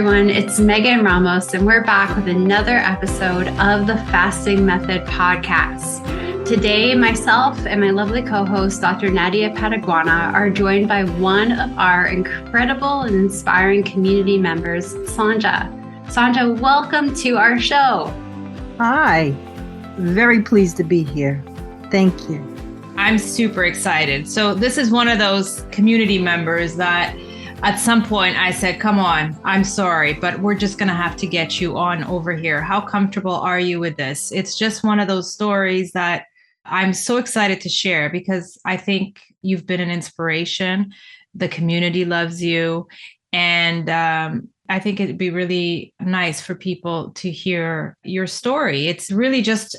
everyone. It's Megan Ramos, and we're back with another episode of the Fasting Method podcast. Today, myself and my lovely co-host, Dr. Nadia Pataguana, are joined by one of our incredible and inspiring community members, Sonja. Sonja, welcome to our show. Hi, very pleased to be here. Thank you. I'm super excited. So this is one of those community members that at some point I said, come on, I'm sorry, but we're just going to have to get you on over here. How comfortable are you with this? It's just one of those stories that I'm so excited to share because I think you've been an inspiration. The community loves you. And I think it'd be really nice for people to hear your story. It's really just,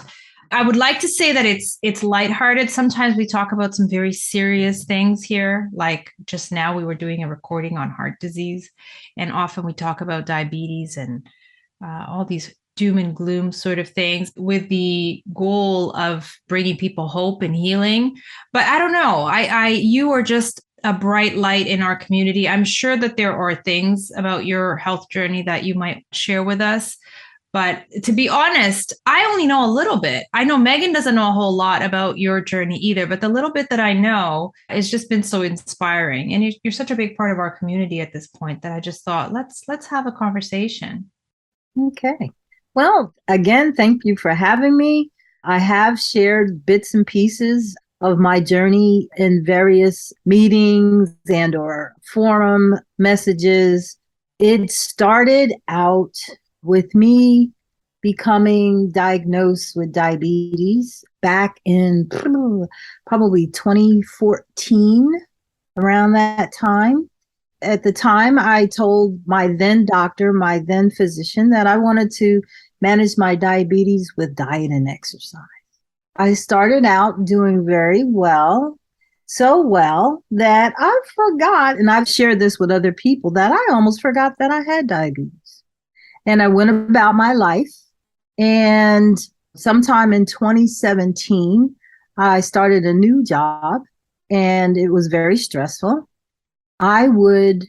I would like to say that it's lighthearted. Sometimes we talk about some very serious things here. Like just now we were doing a recording on heart disease. And often we talk about diabetes and all these doom and gloom sort of things with the goal of bringing people hope and healing. But I don't know, you are just a bright light in our community. I'm sure that there are things about your health journey that you might share with us. But to be honest, I only know a little bit. I know Megan doesn't know a whole lot about your journey either, but the little bit that I know has just been so inspiring. And you're such a big part of our community at this point that I just thought, let's have a conversation. Okay. Well, again, thank you for having me. I have shared bits and pieces of my journey in various meetings and or forum messages. It started out with me becoming diagnosed with diabetes back in probably 2014, around that time. At the time, I told my then doctor, my then physician, that I wanted to manage my diabetes with diet and exercise. I started out doing very well, so well that I forgot, and I've shared this with other people, that I almost forgot that I had diabetes. And I went about my life. And sometime in 2017, I started a new job, and it was very stressful. I would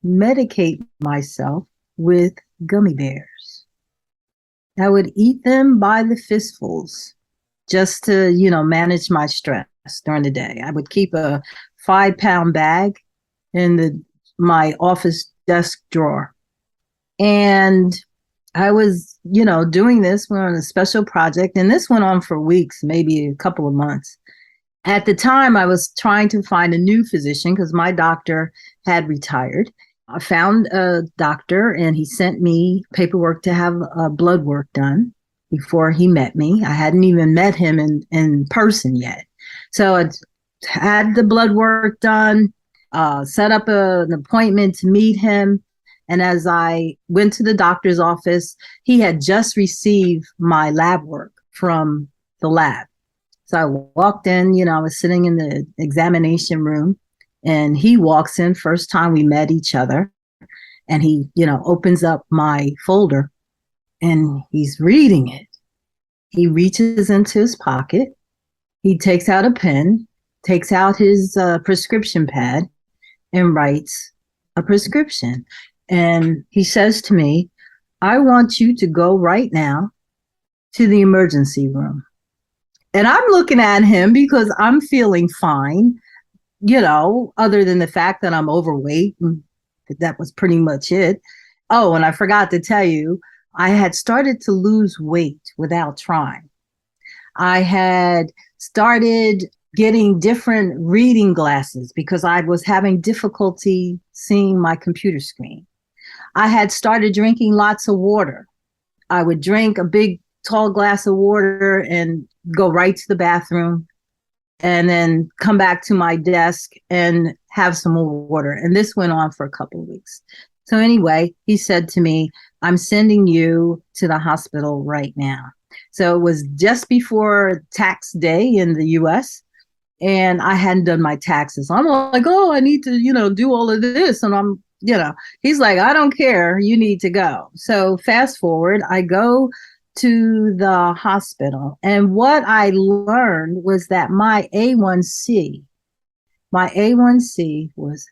medicate myself with gummy bears. I would eat them by the fistfuls just to, manage my stress during the day. I would keep a 5-pound bag in my office desk drawer. And I was, doing this. We're on a special project, and this went on for weeks, maybe a couple of months. At the time, I was trying to find a new physician because my doctor had retired. I found a doctor, and he sent me paperwork to have blood work done before he met me. I hadn't even met him in person yet. So I had the blood work done, set up an appointment to meet him. And as I went to the doctor's office, he had just received my lab work from the lab. So I walked in, I was sitting in the examination room, and he walks in, first time we met each other, and he, opens up my folder and he's reading it. He reaches into his pocket. He takes out a pen, takes out his prescription pad, and writes a prescription. And he says to me, I want you to go right now to the emergency room. And I'm looking at him because I'm feeling fine, other than the fact that I'm overweight. And that was pretty much it. Oh, and I forgot to tell you, I had started to lose weight without trying. I had started getting different reading glasses because I was having difficulty seeing my computer screen. I had started drinking lots of water. I would drink a big, tall glass of water and go right to the bathroom and then come back to my desk and have some more water. And this went on for a couple of weeks. So anyway, he said to me, I'm sending you to the hospital right now. So it was just before tax day in the US, and I hadn't done my taxes. I'm like, oh, I need to, do all of this. And I'm, he's like, I don't care. You need to go. So fast forward, I go to the hospital. And what I learned was that my A1C was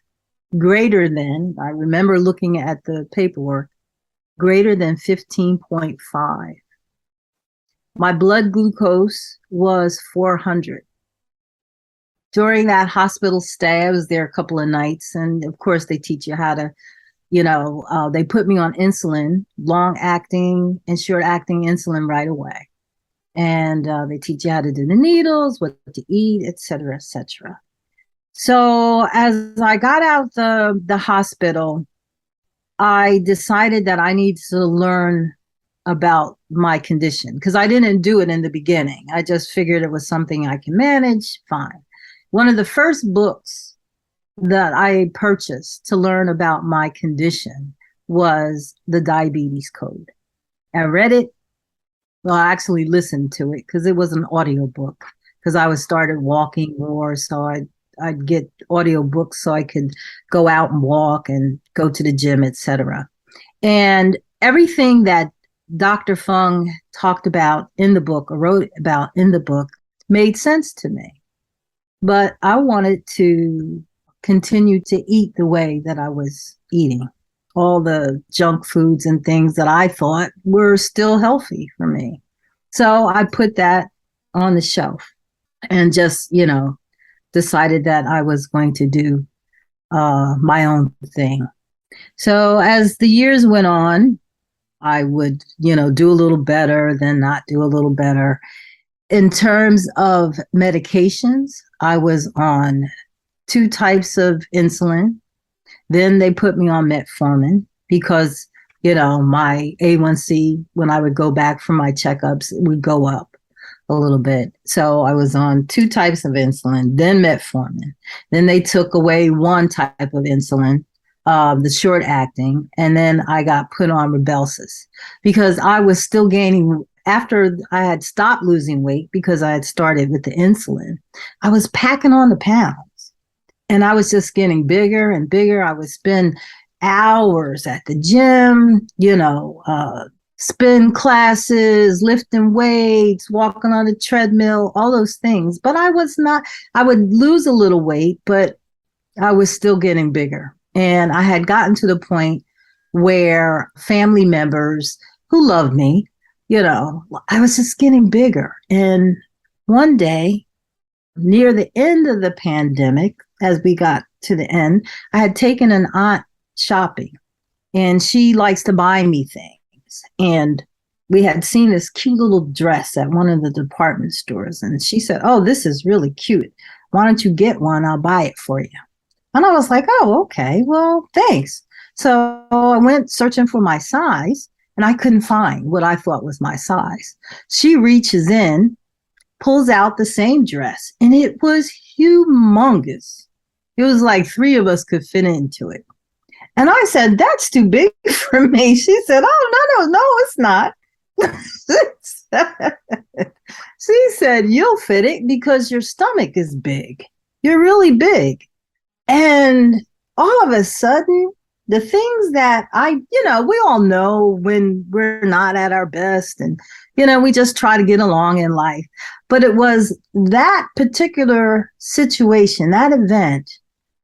greater than, I remember looking at the paperwork, greater than 15.5. My blood glucose was 400. During that hospital stay, I was there a couple of nights. And of course, they teach you how to, they put me on insulin, long acting and short acting insulin right away. And they teach you how to do the needles, what to eat, et cetera, et cetera. So as I got out the hospital, I decided that I need to learn about my condition because I didn't do it in the beginning. I just figured it was something I can manage. Fine. One of the first books that I purchased to learn about my condition was the Diabetes Code. I read it. Well, I actually listened to it because it was an audio book because I was started walking more. So I'd get audio books so I could go out and walk and go to the gym, etc. And everything that Dr. Fung talked about in the book or wrote about in the book made sense to me. But I wanted to continue to eat the way that I was eating, all the junk foods and things that I thought were still healthy for me. So I put that on the shelf and just, decided that I was going to do my own thing. So as the years went on, I would, do a little better, then not do a little better. In terms of medications, I was on 2 types of insulin. Then they put me on metformin because, my A1C, when I would go back for my checkups, it would go up a little bit. So I was on 2 types of insulin, then metformin. Then they took away 1 type of insulin, the short acting, and then I got put on Rybelsus because I was still gaining. After I had stopped losing weight because I had started with the insulin, I was packing on the pounds and I was just getting bigger and bigger. I would spend hours at the gym, spin classes, lifting weights, walking on the treadmill, all those things. But I would lose a little weight, but I was still getting bigger. And I had gotten to the point where family members who loved me, I was just getting bigger. And one day, near the end of the pandemic, as we got to the end, I had taken an aunt shopping and she likes to buy me things. And we had seen this cute little dress at one of the department stores. And she said, "Oh, this is really cute. Why don't you get one? I'll buy it for you." And I was like, "Oh, okay. Well, thanks." So I went searching for my size and I couldn't find what I thought was my size. She reaches in, pulls out the same dress, and it was humongous. It was like 3 of us could fit into it. And I said, "That's too big for me." She said, "Oh, no, it's not." She said, "You'll fit it because your stomach is big. You're really big." And all of a sudden, the things that we all know when we're not at our best and, we just try to get along in life. But it was that particular situation, that event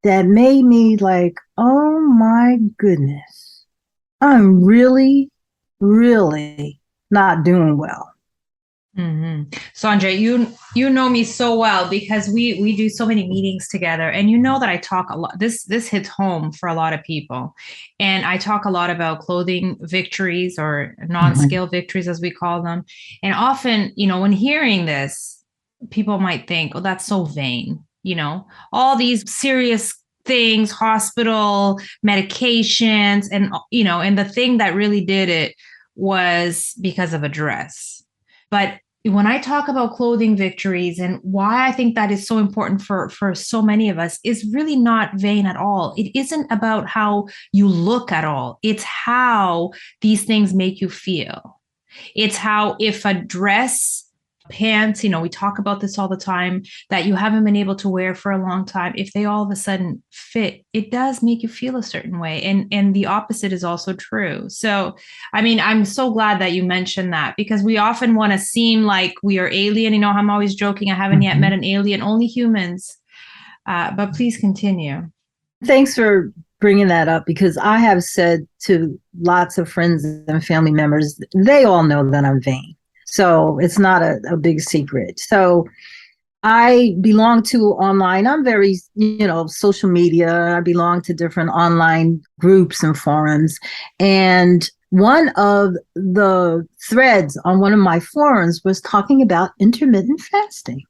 that made me like, oh my goodness, I'm really, really not doing well. Mm-hmm. Sonja, you know me so well because we do so many meetings together, and that I talk a lot. This hits home for a lot of people, and I talk a lot about clothing victories or non-scale victories, as we call them. And often, when hearing this, people might think, "Oh, that's so vain." All these serious things, hospital medications, and and the thing that really did it was because of a dress. But when I talk about clothing victories and why I think that is so important for so many of us is really not vain at all. It isn't about how you look at all. It's how these things make you feel. It's how if a dress, pants, we talk about this all the time, that you haven't been able to wear for a long time, if they all of a sudden fit, it does make you feel a certain way. And the opposite is also true. So, I'm so glad that you mentioned that because we often want to seem like we are alien. I'm always joking, I haven't yet met an alien, only humans. But please continue. Thanks for bringing that up because I have said to lots of friends and family members, they all know that I'm vain. So it's not a big secret. So I belong to online. I'm very, social media. I belong to different online groups and forums. And one of the threads on one of my forums was talking about intermittent fasting.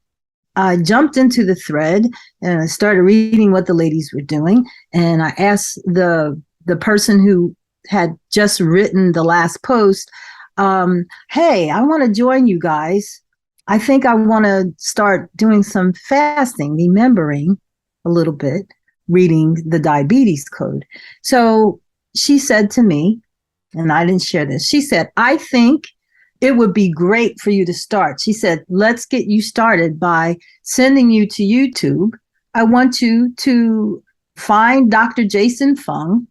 I jumped into the thread and I started reading what the ladies were doing. And I asked the person who had just written the last post, hey, I want to join you guys. I think I want to start doing some fasting, remembering a little bit, reading the diabetes code. So she said to me, and I didn't share this, she said, I think it would be great for you to start. She said, let's get you started by sending you to YouTube. I want you to find Dr. Jason Fung.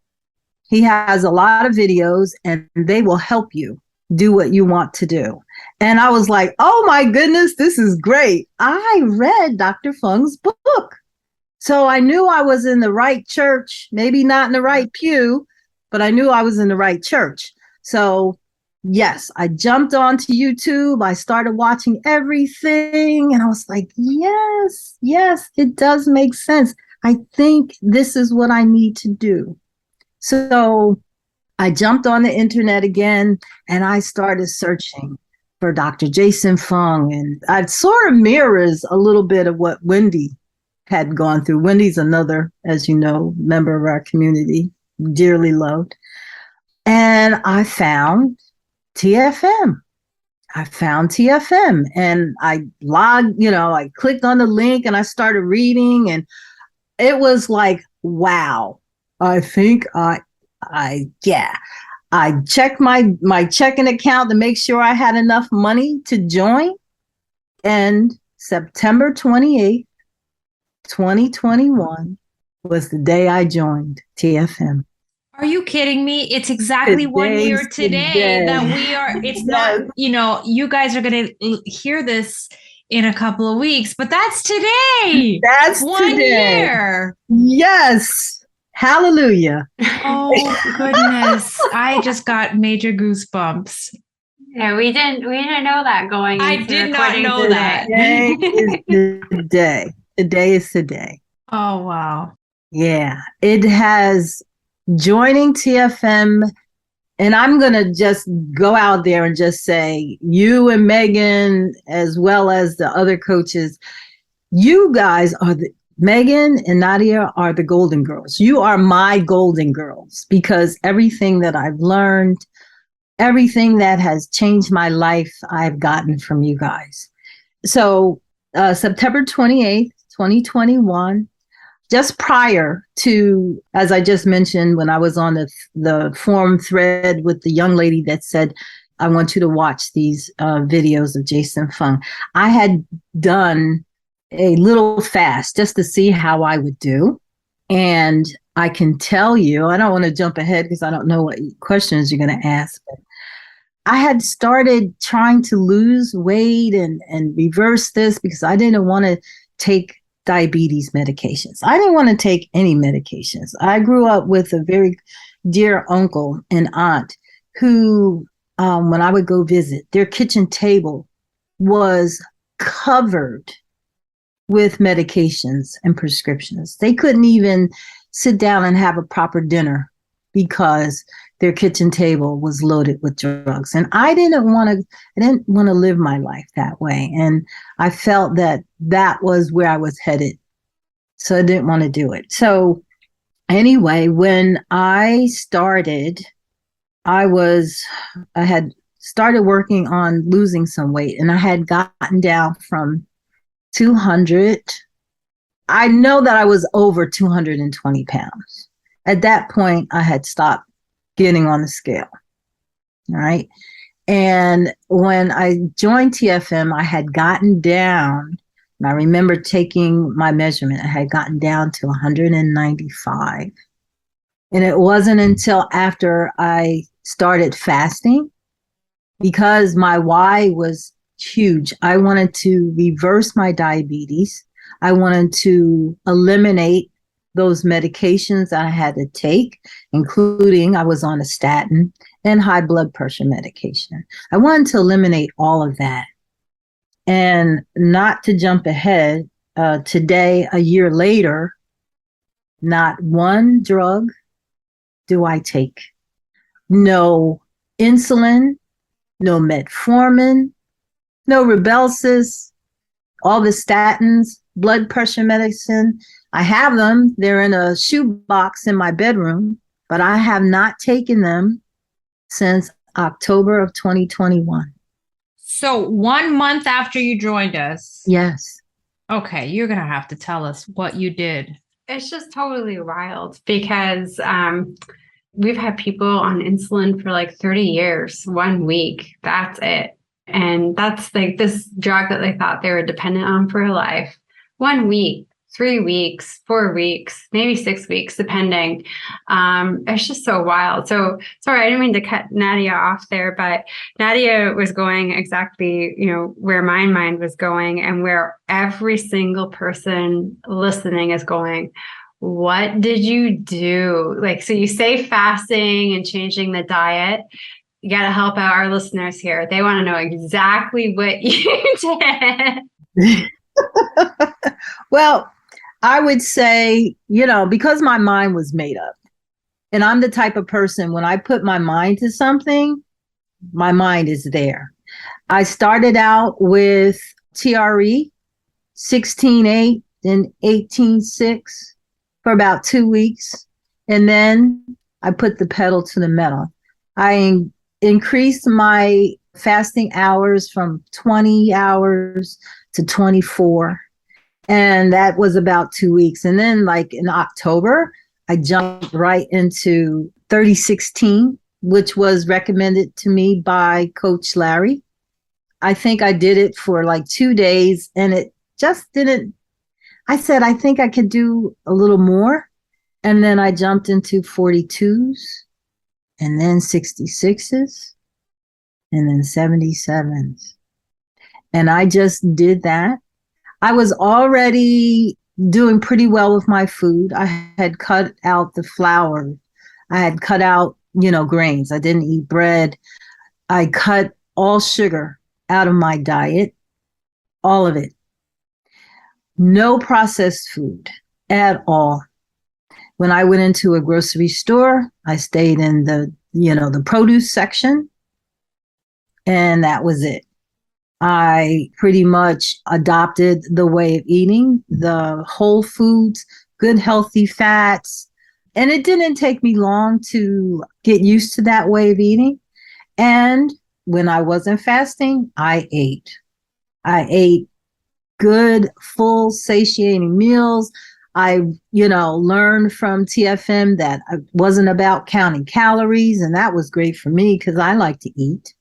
He has a lot of videos and they will help you do what you want to do. And I was like, oh my goodness, this is great. I read Dr. Fung's book. So I knew I was in the right church, maybe not in the right pew, but I knew I was in the right church. So yes, I jumped onto YouTube. I started watching everything and I was like, yes, it does make sense. I think this is what I need to do. So I jumped on the internet again and I started searching for Dr. Jason Fung. And it sort of mirrors a little bit of what Wendy had gone through. Wendy's another, as you know, member of our community, dearly loved. And I found TFM. And I logged, I clicked on the link and I started reading and it was like, wow, I think I checked my checking account to make sure I had enough money to join. And September 28th, 2021 was the day I joined TFM. Are you kidding me? It's exactly 1 year today that we are, it's not, you guys are going to hear this in a couple of weeks, but that's today. That's 1 year. Yes. Hallelujah. Oh goodness. I just got major goosebumps. Yeah, we didn't know that going into I did not know that. Today is the day. Today is the day. Oh wow. Yeah. It has joining TFM, and I'm going to just go out there and just say, you and Megan, as well as the other coaches, you guys are Megan and Nadia are the golden girls. You are my golden girls because everything that I've learned, everything that has changed my life, I've gotten from you guys. So September 28th, 2021, just prior to, as I just mentioned, when I was on the forum thread with the young lady that said, I want you to watch these videos of Jason Fung, I had done a little fast just to see how I would do. And I can tell you, I don't want to jump ahead because I don't know what questions you're going to ask, but I had started trying to lose weight and reverse this because I didn't want to take diabetes medications. I didn't want to take any medications. I grew up with a very dear uncle and aunt who, when I would go visit, their kitchen table was covered with medications and prescriptions. They couldn't even sit down and have a proper dinner because their kitchen table was loaded with drugs. And I didn't want to live my life that way. And I felt that was where I was headed. So I didn't want to do it. So anyway, when I started, I had started working on losing some weight, and I had gotten down from 200. I know that I was over 220 pounds. At that point, I had stopped getting on the scale. All right. And when I joined TFM, I had gotten down, and I remember taking my measurement, I had gotten down to 195. And it wasn't until after I started fasting, because my why was huge. I wanted to reverse my diabetes. I wanted to eliminate those medications I had to take, including I was on a statin and high blood pressure medication. I wanted to eliminate all of that. And not to jump ahead, today, a year later, not one drug do I take. No insulin, no metformin, no Rybelsus, all the statins, blood pressure medicine. I have them. They're in a shoebox in my bedroom, but I have not taken them since October of 2021. So 1 month after you joined us. Yes. Okay, you're going to have to tell us what you did. It's just totally wild because we've had people on insulin for like 30 years, 1 week. That's it. And that's like this drug that they thought they were dependent on for life. 1 week, 3 weeks, 4 weeks, maybe 6 weeks, depending. It's just so wild. So sorry, I didn't mean to cut Nadia off there, but Nadia was going exactly, where my mind was going and where every single person listening is going. What did you do? Like, so you say fasting and changing the diet. You got to help out our listeners here. They want to know exactly what you did. Well, I would say, because my mind was made up, and I'm the type of person, when I put my mind to something, my mind is there. I started out with TRE, 16.8 and 18.6 for about 2 weeks. And then I put the pedal to the metal. I increased my fasting hours from 20 hours to 24. And that was about 2 weeks. And then like in October, I jumped right into 30-16, which was recommended to me by Coach Larry. I think I did it for like 2 days and it just didn't. I said, I think I could do a little more. And then I jumped into 42s and then 66s and then 77s. And I just did that. I was already doing pretty well with my food. I had cut out the flour. I had cut out, grains. I didn't eat bread. I cut all sugar out of my diet, all of it. No processed food at all. When I went into a grocery store, I stayed in the produce section, and that was it. I pretty much adopted the way of eating, the whole foods, good healthy fats. And it didn't take me long to get used to that way of eating. And when I wasn't fasting, I ate. I ate good, full, satiating meals. I, learned from TFM that it wasn't about counting calories. And that was great for me because I like to eat.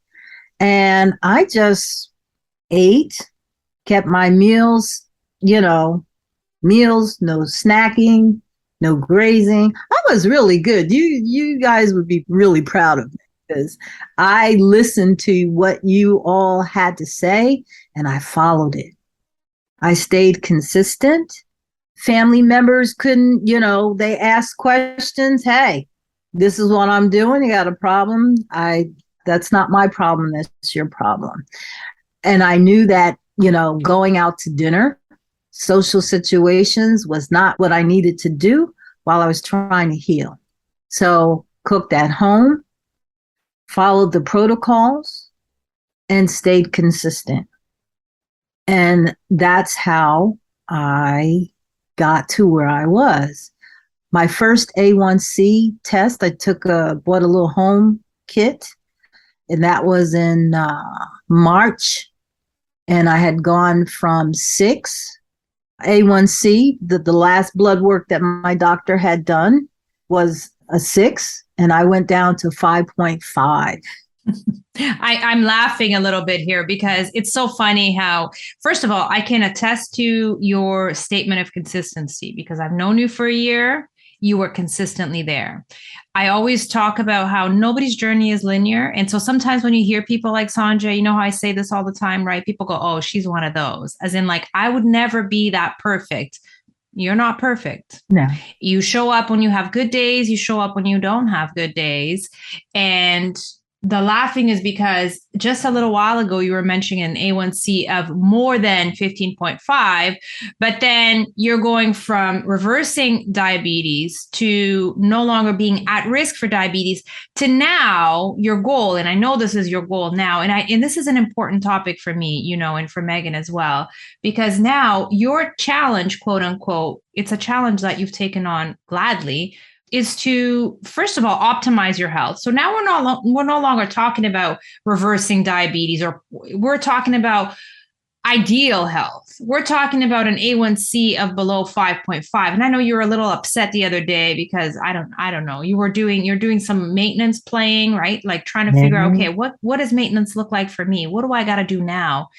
And I just ate, kept my meals, no snacking, no grazing. I was really good. You guys would be really proud of me because I listened to what you all had to say and I followed it. I stayed consistent. Family members couldn't, they asked questions. Hey, this is what I'm doing. You got a problem? That's not my problem. That's your problem. And I knew that, going out to dinner, social situations was not what I needed to do while I was trying to heal. So cooked at home, followed the protocols, and stayed consistent. And that's how I got to where I was. My first A1C test, bought a little home kit, and that was in March. And I had gone from 6 A1C, the last blood work that my doctor had done was a 6, and I went down to 5.5. I'm laughing a little bit here because it's so funny how, first of all, I can attest to your statement of consistency because I've known you for a year. You were consistently there. I always talk about how nobody's journey is linear. And so sometimes when you hear people like Sonja, you know how I say this all the time, right? People go, oh, she's one of those. As in like, I would never be that perfect. You're not perfect. No. You show up when you have good days. You show up when you don't have good days. And the laughing is because just a little while ago, you were mentioning an A1C of more than 15.5, but then you're going from reversing diabetes to no longer being at risk for diabetes to now your goal. And I know this is your goal now. And this is an important topic for me, and for Megan as well, because now your challenge, quote unquote, it's a challenge that you've taken on gladly, is to, first of all, optimize your health. So now we're no longer talking about reversing diabetes, or we're talking about ideal health. We're talking about an A1C of below 5.5. And I know you were a little upset the other day because I don't know, you're doing some maintenance playing, right? Like trying to figure out, okay, what does maintenance look like for me? What do I got to do now?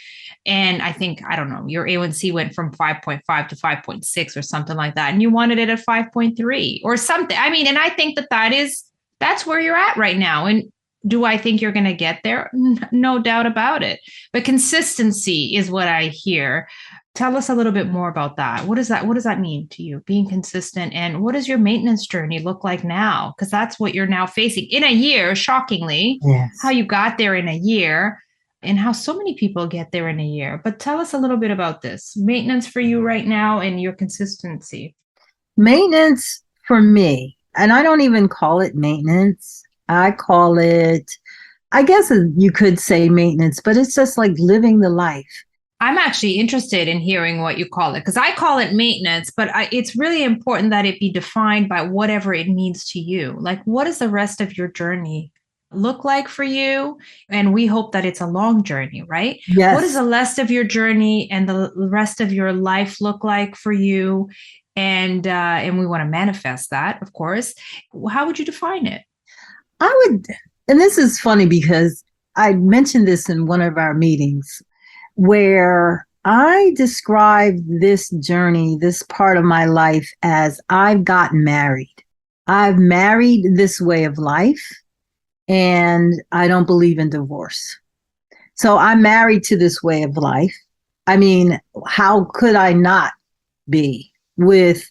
And I think, I don't know, your A1C went from 5.5 to 5.6 or something like that. And you wanted it at 5.3 or something. I mean, and I think that's where you're at right now. And do I think you're going to get there? No doubt about it. But consistency is what I hear. Tell us a little bit more about that. What does that mean to you, being consistent? And what does your maintenance journey look like now? Because that's what you're now facing in a year, shockingly, how you got there in a year. And how so many people get there in a year. But tell us a little bit about this maintenance for you right now and your consistency. Maintenance for me, and I don't even call it maintenance. I call it, I guess you could say maintenance, but it's just like living the life. I'm actually interested in hearing what you call it, because I call it maintenance, but it's really important that it be defined by whatever it means to you. Like, what is the rest of your journey look like for you? And we hope that it's a long journey, right? Yes. What does the rest of your journey and the rest of your life look like for you? And we want to manifest that, of course. How would you define it? I would, and this is funny because I mentioned this in one of our meetings where I described this journey, this part of my life, as I've gotten married. I've married this way of life. And I don't believe in divorce. So I'm married to this way of life. I mean, how could I not be with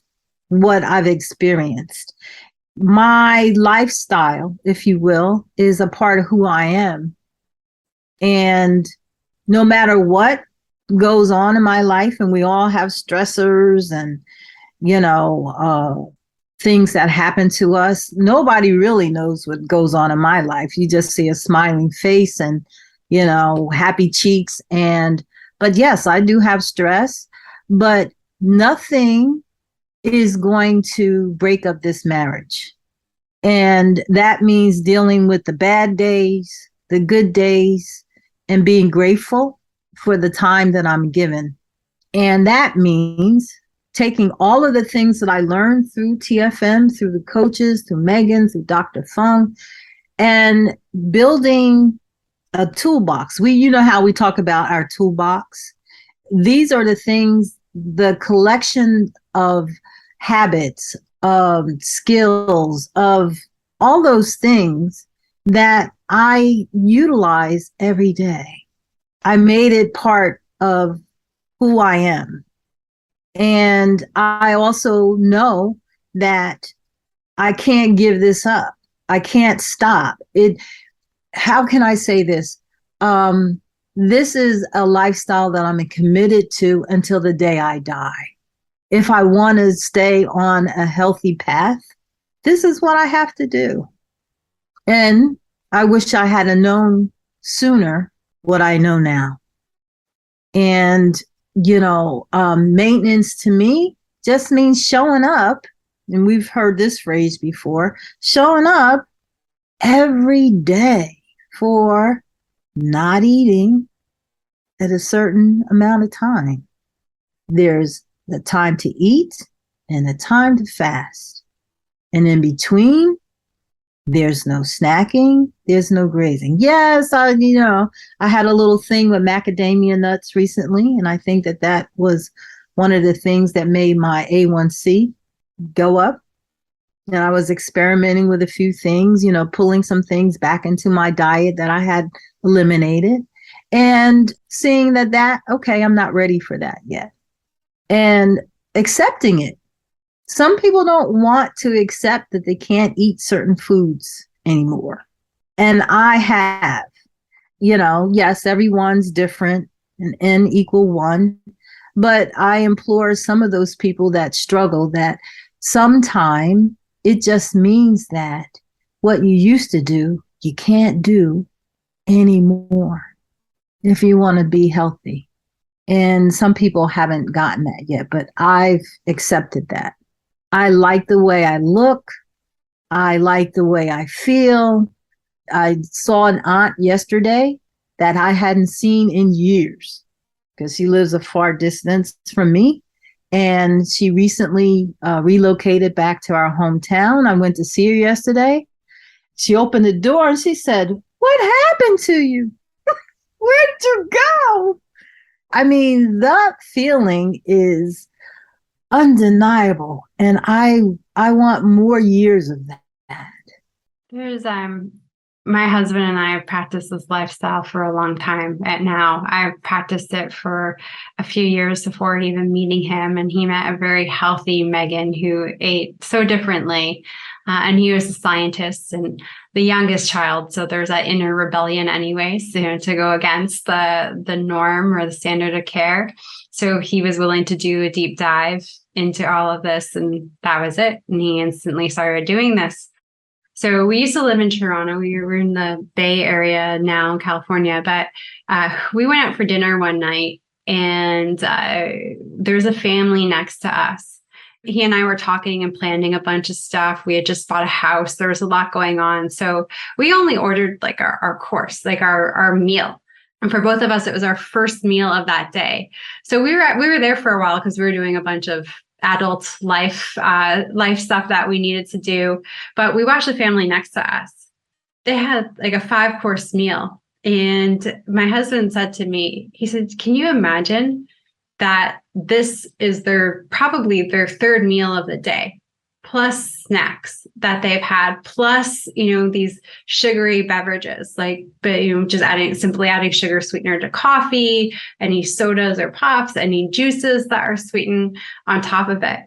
what I've experienced? My lifestyle, if you will, is a part of who I am. And no matter what goes on in my life, and we all have stressors and, things that happen to us. Nobody really knows what goes on in my life. You just see a smiling face and, happy cheeks. But yes, I do have stress, but nothing is going to break up this marriage. And that means dealing with the bad days, the good days, and being grateful for the time that I'm given. And that means taking all of the things that I learned through TFM, through the coaches, through Megan, through Dr. Fung, and building a toolbox. You know how we talk about our toolbox. These are the things, the collection of habits, of skills, of all those things that I utilize every day. I made it part of who I am. And I also know that I can't give this up. I can't stop it. How can I say this? This is a lifestyle that I'm committed to until the day I die. If I want to stay on a healthy path, this is what I have to do. And I wish I had known sooner what I know now. And maintenance to me just means showing up. And we've heard this phrase before, showing up every day for not eating at a certain amount of time. There's the time to eat and the time to fast. And in between, there's no snacking. There's no grazing. Yes, I had a little thing with macadamia nuts recently, and I think that was one of the things that made my A1C go up. And I was experimenting with a few things, pulling some things back into my diet that I had eliminated, and seeing that okay, I'm not ready for that yet. And accepting it. Some people don't want to accept that they can't eat certain foods anymore. And I have, yes, everyone's different, and N equal one. But I implore some of those people that struggle that sometime it just means that what you used to do, you can't do anymore if you want to be healthy. And some people haven't gotten that yet, but I've accepted that. I like the way I look. I like the way I feel. I saw an aunt yesterday that I hadn't seen in years because she lives a far distance from me. And she recently relocated back to our hometown. I went to see her yesterday. She opened the door and she said, "What happened to you? Where'd you go?" I mean, that feeling is undeniable. And I want more years of that. There's my husband and I have practiced this lifestyle for a long time. And now I've practiced it for a few years before even meeting him. And he met a very healthy Megan who ate so differently. And he was a scientist and the youngest child. So there's that inner rebellion anyways, to go against the norm or the standard of care. So he was willing to do a deep dive into all of this. And that was it. And he instantly started doing this. So we used to live in Toronto. We were in the Bay Area now in California, but we went out for dinner one night and there's a family next to us. He and I were talking and planning a bunch of stuff. We had just bought a house. There was a lot going on. So we only ordered like our course, like our meal. And for both of us, it was our first meal of that day. So we were there for a while because we were doing a bunch of adult life stuff that we needed to do. But we watched the family next to us. They had like a 5-course meal. And my husband said to me, he said, "Can you imagine that this is probably their third meal of the day, plus snacks that they've had, plus, these sugary beverages, just simply adding sugar sweetener to coffee, any sodas or pops, any juices that are sweetened on top of it."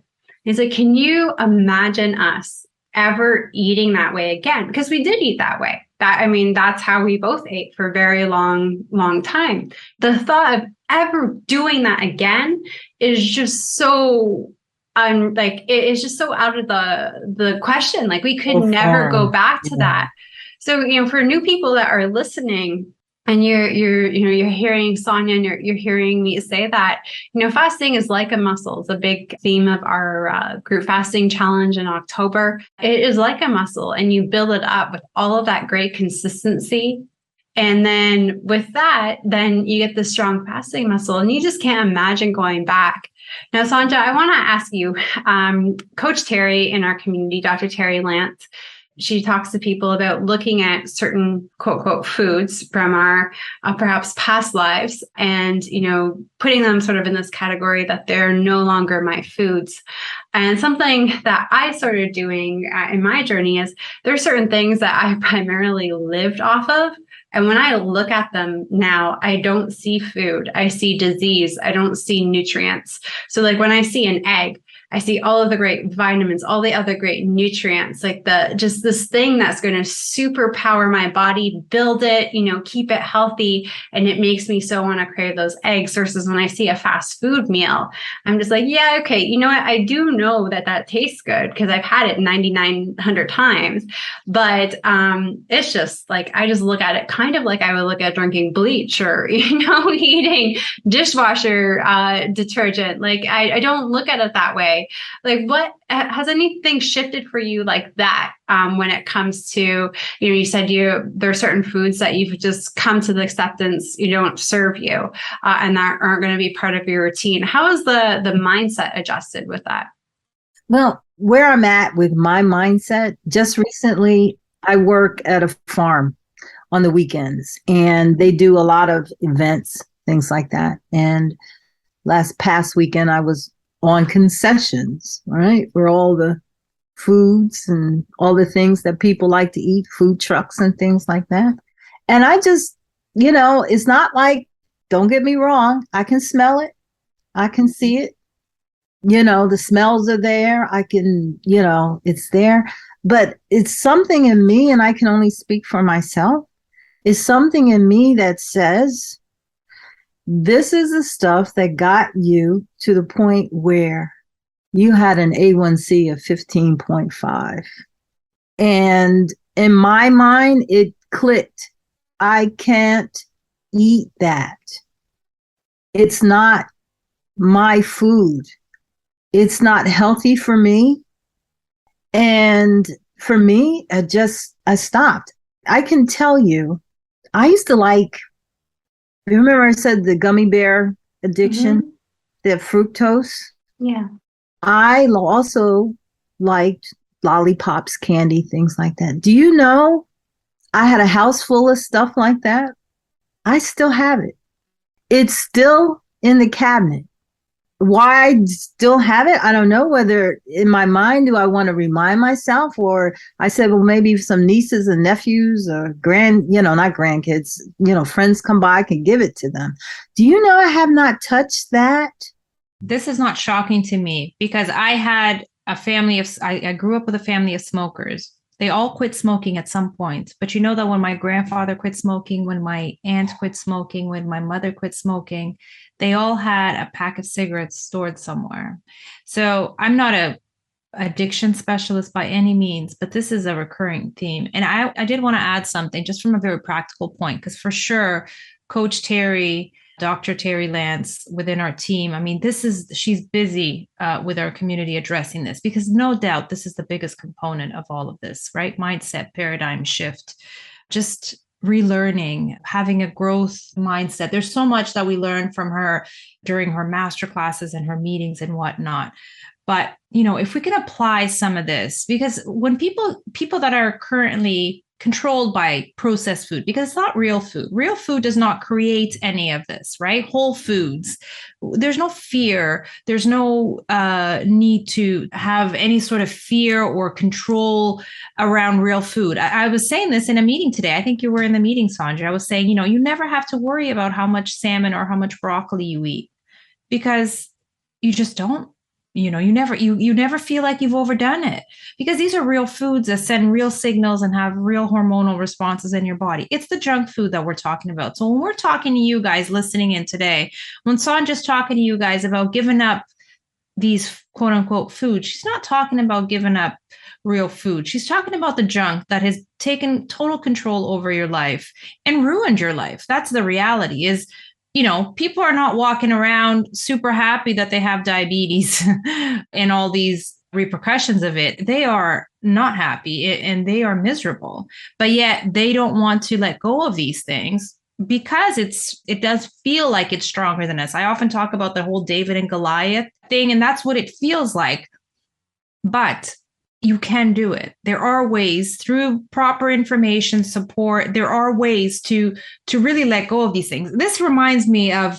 He's like, "Can you imagine us ever eating that way again?" Because we did eat that way. That's how we both ate for a very long time. The thought of ever doing that again is just so it's just so out of the question. Like we could never go back to that. So, for new people that are listening and you're hearing Sonja and you're hearing me say that, fasting is like a muscle. It's a big theme of our group fasting challenge in October. It is like a muscle and you build it up with all of that great consistency. And then with that, then you get the strong fasting muscle and you just can't imagine going back. Now, Sonja, I want to ask you, Coach Terry in our community, Dr. Terry Lance, she talks to people about looking at certain quote, quote, foods from our perhaps past lives and, putting them sort of in this category that they're no longer my foods. And something that I started doing in my journey is there are certain things that I primarily lived off of. And when I look at them now, I don't see food. I see disease. I don't see nutrients. So like when I see an egg, I see all of the great vitamins, all the other great nutrients, like just this thing that's going to superpower my body, build it, keep it healthy. And it makes me so want to crave those eggs versus when I see a fast food meal, I'm just like, yeah, okay. You know what? I do know that tastes good because I've had it 9,900 times, but it's just like, I just look at it kind of like I would look at drinking bleach or, eating dishwasher detergent. Like I don't look at it that way. Like what has anything shifted for you like that when it comes to, you said there are certain foods that you've just come to the acceptance you don't serve you and that aren't going to be part of your routine. How is the mindset adjusted with that? Well, where I'm at with my mindset, just recently, I work at a farm on the weekends and they do a lot of events, things like that. And past weekend, I was on concessions, right? Where all the foods and all the things that people like to eat, food trucks and things like that. And I just, it's not like, don't get me wrong, I can smell it. I can see it. The smells are there. I can, it's there. But it's something in me, and I can only speak for myself, is something in me that says, this is the stuff that got you to the point where you had an A1C of 15.5. And in my mind, it clicked. I can't eat that. It's not my food. It's not healthy for me. And for me, I stopped. I can tell you, I used to remember I said the gummy bear addiction, the fructose? Yeah. I also liked lollipops, candy, things like that. Do you know I had a house full of stuff like that? I still have it. It's still in the cabinet. Why I still have it? I don't know. Whether in my mind, do I want to remind myself, or I said, well, maybe some nieces and nephews or not grandkids, friends come by, I can give it to them. Do you know I have not touched that? This is not shocking to me because I grew up with a family of smokers. They all quit smoking at some point. But you know that when my grandfather quit smoking, when my aunt quit smoking, when my mother quit smoking, they all had a pack of cigarettes stored somewhere. So I'm not a addiction specialist by any means, but this is a recurring theme. And I did want to add something just from a very practical point, because for sure, Coach Terry, Dr. Terry Lance within our team, I mean, she's busy with our community addressing this, because no doubt this is the biggest component of all of this, right? Mindset, paradigm shift, just relearning, having a growth mindset. There's so much that we learn from her during her master classes and her meetings and whatnot. But, if we can apply some of this, because when people that are currently controlled by processed food, because it's not real food does not create any of this, right? Whole foods, there's no fear. There's no need to have any sort of fear or control around real food. I was saying this in a meeting today. I think you were in the meeting, Sonja. I was saying, you never have to worry about how much salmon or how much broccoli you eat, because you just don't. You never feel like you've overdone it, because these are real foods that send real signals and have real hormonal responses in your body. It's the junk food that we're talking about. So when we're talking to you guys listening in today, when Sonja's talking to you guys about giving up these quote unquote foods, she's not talking about giving up real food. She's talking about the junk that has taken total control over your life and ruined your life. That's the reality. Is people are not walking around super happy that they have diabetes and all these repercussions of it. They are not happy and they are miserable, but yet they don't want to let go of these things because it does feel like it's stronger than us. I often talk about the whole David and Goliath thing, and that's what it feels like. But you can do it. There are ways through proper information support. There are ways to really let go of these things. This reminds me of,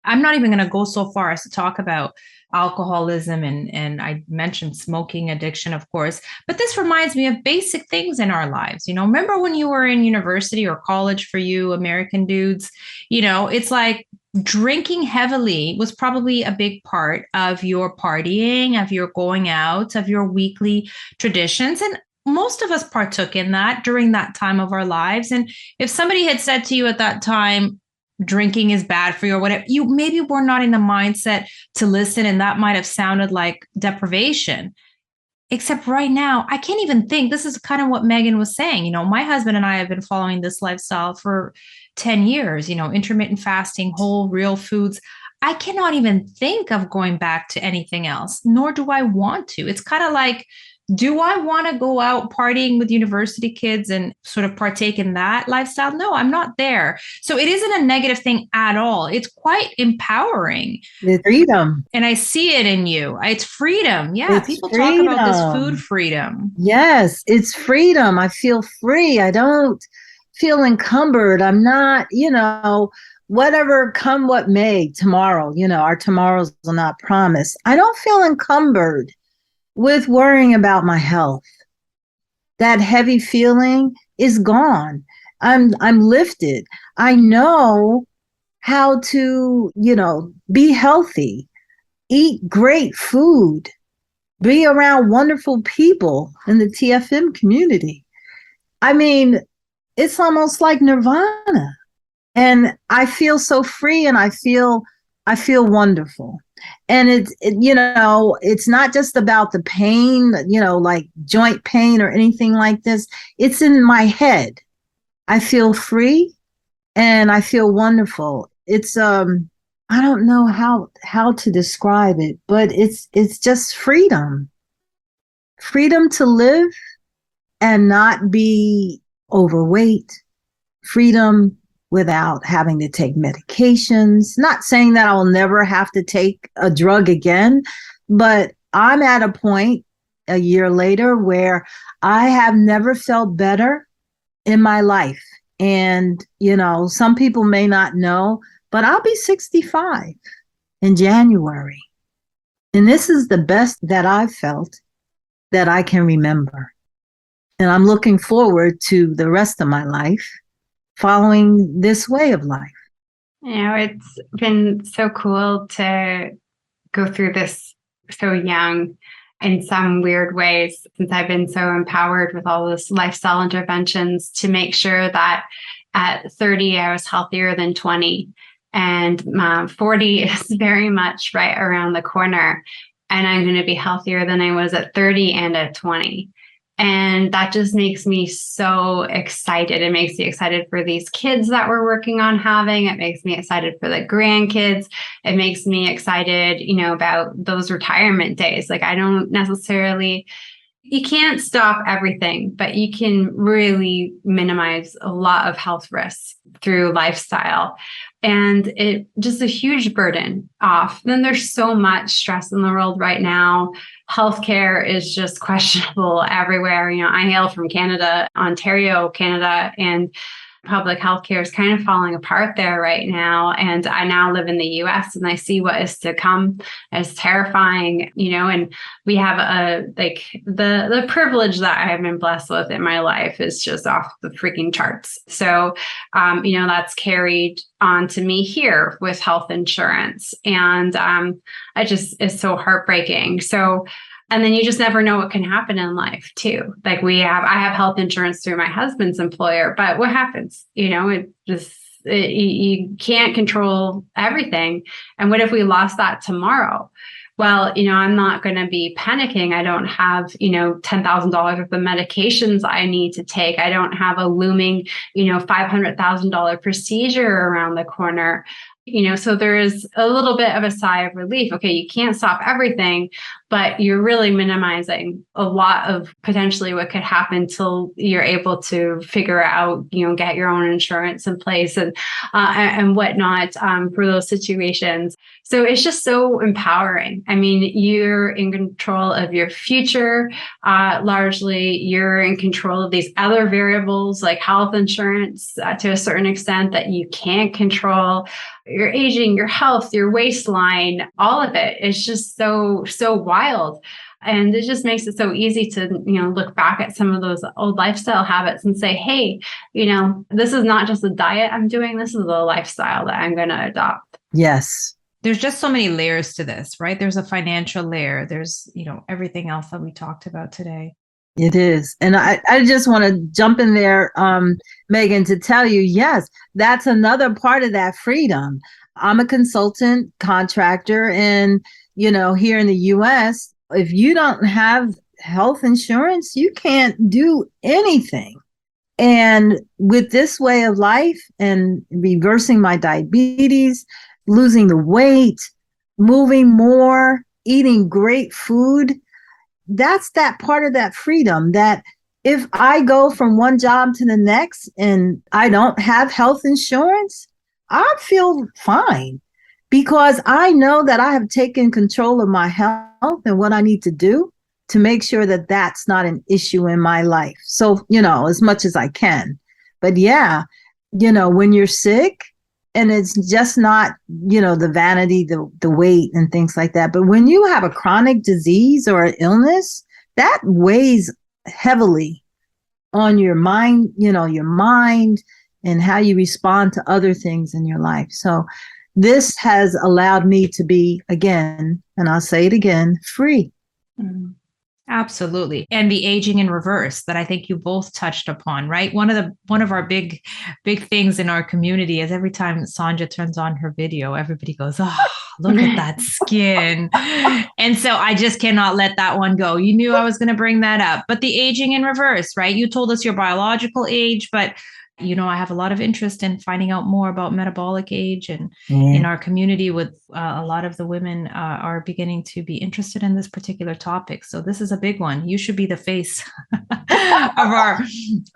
I'm not even going to go so far as to talk about alcoholism and I mentioned smoking addiction, of course, but this reminds me of basic things in our lives. Remember when you were in university or college, for you American dudes, it's like drinking heavily was probably a big part of your partying, of your going out, of your weekly traditions. And most of us partook in that during that time of our lives. And if somebody had said to you at that time, drinking is bad for you or whatever, you maybe were not in the mindset to listen. And that might have sounded like deprivation. Except right now, I can't even think. This is kind of what Megan was saying. My husband and I have been following this lifestyle for 10 years, intermittent fasting, whole, real foods. I cannot even think of going back to anything else, nor do I want to. It's kind of like, do I want to go out partying with university kids and sort of partake in that lifestyle? No, I'm not there. So it isn't a negative thing at all. It's quite empowering. It's freedom. And I see it in you. It's freedom. Yeah, It's people freedom. talk about this food freedom. Yes, it's freedom. I feel free. I don't feel encumbered. I'm not, whatever come what may tomorrow, our tomorrows will not promise. I don't feel encumbered with worrying about my health. That heavy feeling is gone. I'm lifted. I know how to, be healthy. eat great food, be around wonderful people in the TFM community. I mean, it's almost like nirvana. And I feel so free, and I feel wonderful. And it's not just about the pain, like joint pain or anything like this. It's in my head. I feel free and I feel wonderful. It's I don't know how to describe it, but it's just freedom. Freedom to live and not be overweight. Freedom without having to take medications. Not saying that I'll never have to take a drug again, but I'm at a point a year later where I have never felt better in my life. And, some people may not know, but I'll be 65 in January. And this is the best that I've felt that I can remember. And I'm looking forward to the rest of my life following this way of life. It's been so cool to go through this so young in some weird ways, since I've been so empowered with all this lifestyle interventions to make sure that at 30, I was healthier than 20. And 40 is very much right around the corner. And I'm going to be healthier than I was at 30 and at 20. And that just makes me so excited. It makes me excited for these kids that we're working on having. It makes me excited for the grandkids. It makes me excited, about those retirement days. Like, I don't necessarily, you can't stop everything, but you can really minimize a lot of health risks through lifestyle. And it just a huge burden off. Then there's so much stress in the world right now. Healthcare is just questionable everywhere. I hail from Canada, Ontario, Canada, and public healthcare is kind of falling apart there right now. And I now live in the US and I see what is to come as terrifying, and we have the privilege that I have been blessed with in my life is just off the freaking charts. So, that's carried on to me here with health insurance. And it's so heartbreaking. So, and then you just never know what can happen in life too. Like I have health insurance through my husband's employer, but what happens? You can't control everything. And what if we lost that tomorrow? Well, I'm not going to be panicking. I don't have, $10,000 worth of medications I need to take. I don't have a looming, $500,000 procedure around the corner. So there is a little bit of a sigh of relief. Okay, you can't stop everything, but you're really minimizing a lot of potentially what could happen till you're able to figure out, get your own insurance in place and whatnot for those situations. So it's just so empowering. I mean, you're in control of your future. Largely, you're in control of these other variables like health insurance to a certain extent that you can't control. Your aging, your health, your waistline, all of it is just so wild. And it just makes it so easy to, look back at some of those old lifestyle habits and say, hey, this is not just a diet I'm doing. This is a lifestyle that I'm going to adopt. Yes. There's just so many layers to this, right? There's a financial layer. There's, everything else that we talked about today. It is. And I just want to jump in there, Megan, to tell you, yes, that's another part of that freedom. I'm a consultant contractor and, here in the US, if you don't have health insurance, you can't do anything. And with this way of life and reversing my diabetes, losing the weight, moving more, eating great food, that's that part of that freedom that if I go from one job to the next and I don't have health insurance, I feel fine because I know that I have taken control of my health and what I need to do to make sure that that's not an issue in my life. So, as much as I can. But yeah, when you're sick, and it's just not, the vanity, the weight and things like that. But when you have a chronic disease or an illness, that weighs heavily on your mind, your mind and how you respond to other things in your life. So, this has allowed me to be, again, and I'll say it again, free. Absolutely. And the aging in reverse that I think you both touched upon, right? One of our big things in our community is every time Sonja turns on her video, everybody goes, "Oh, look at that skin." And so I just cannot let that one go. You knew I was going to bring that up. But the aging in reverse, right? You told us your biological age, but I have a lot of interest in finding out more about metabolic age, and in our community with a lot of the women are beginning to be interested in this particular topic. So this is a big one. You should be the face of our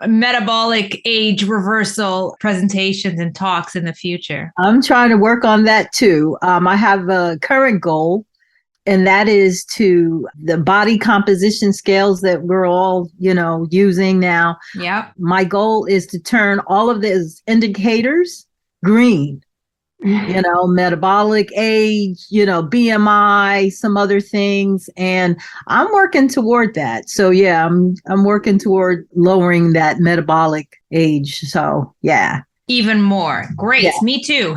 metabolic age reversal presentations and talks in the future. I'm trying to work on that too. I have a current goal, and that is to the body composition scales that we're all, using now. Yep. My goal is to turn all of those indicators green, metabolic age, BMI, some other things. And I'm working toward that. So yeah, I'm working toward lowering that metabolic age. So yeah. Even more. Great. Yeah. Me too.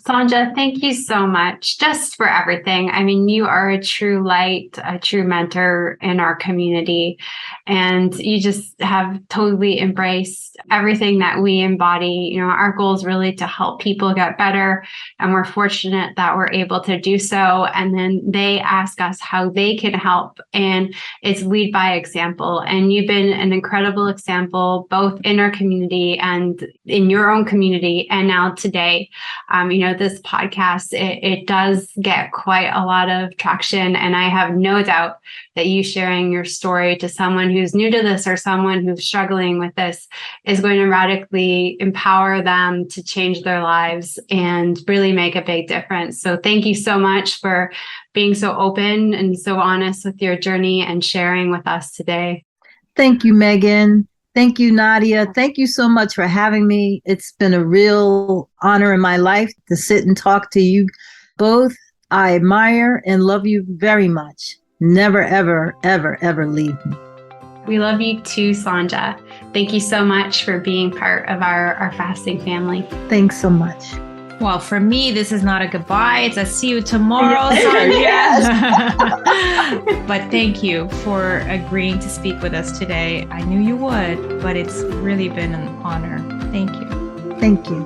Sonja, thank you so much just for everything. I mean, you are a true light, a true mentor in our community, and you just have totally embraced everything that we embody. Our goal is really to help people get better, and we're fortunate that we're able to do so. And then they ask us how they can help, and it's lead by example. And you've been an incredible example, both in our community and in your own community. And now today, this podcast, it does get quite a lot of traction. And I have no doubt that you sharing your story to someone who's new to this or someone who's struggling with this is going to radically empower them to change their lives and really make a big difference. So thank you so much for being so open and so honest with your journey and sharing with us today. Thank you, Megan. Thank you, Nadia. Thank you so much for having me. It's been a real honor in my life to sit and talk to you both. I admire and love you very much. Never, ever, ever, ever leave me. We love you too, Sonja. Thank you so much for being part of our fasting family. Thanks so much. Well, for me, this is not a goodbye. It's a see you tomorrow, Sonja. But thank you for agreeing to speak with us today. I knew you would, but it's really been an honor. Thank you. Thank you.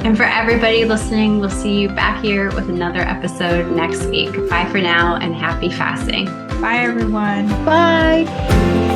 And for everybody listening, we'll see you back here with another episode next week. Bye for now and happy fasting. Bye, everyone. Bye.